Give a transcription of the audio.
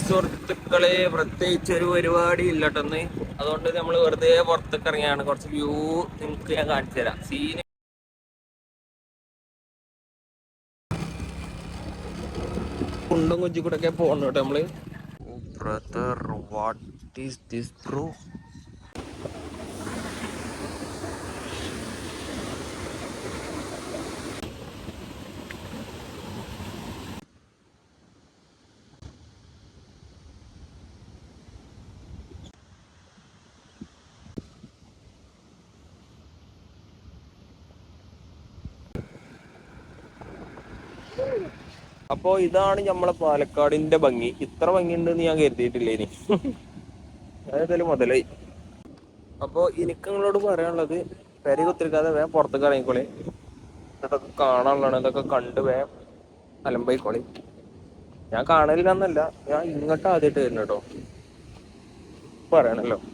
സുഹൃത്തുക്കളെ, പ്രത്യേകിച്ച് ഒരു പരിപാടി ഇല്ലട്ടെന്ന്. അതുകൊണ്ട് നമ്മൾ വെറുതെ പുറത്തേക്ക് ഇറങ്ങിയാണ്. കുറച്ച് വ്യൂ നിങ്ങൾക്ക് ഞാൻ കാണിച്ചു തരാം. സീന് കുണ്ടും കുഞ്ചി കൂടെ ഒക്കെ പോകണം കേട്ടോ നമ്മള്. Brother, what is this bro? അപ്പോ ഇതാണ് നമ്മളെ പാലക്കാടിന്റെ ഭംഗി. ഇത്ര ഭംഗി ഉണ്ടെന്ന് ഞാൻ കരുതിയിട്ടില്ലേ ഇനി. ഏതായാലും മുതലായി. അപ്പോ എനിക്ക് നിങ്ങളോട് പറയാനുള്ളത്, പെരി കുത്തിരിക്കാതെ വേഗം പുറത്തേക്ക് ഇറങ്ങിക്കോളി. ഇതൊക്കെ കാണാനുള്ളതാണ്. ഇതൊക്കെ കണ്ട് വേഗം അലമ്പായിക്കോളി. ഞാൻ കാണലില്ലെന്നല്ല, ഞാൻ ഇങ്ങോട്ട് ആദ്യമായിട്ട് വരുന്ന കേട്ടോ, പറയണല്ലോ.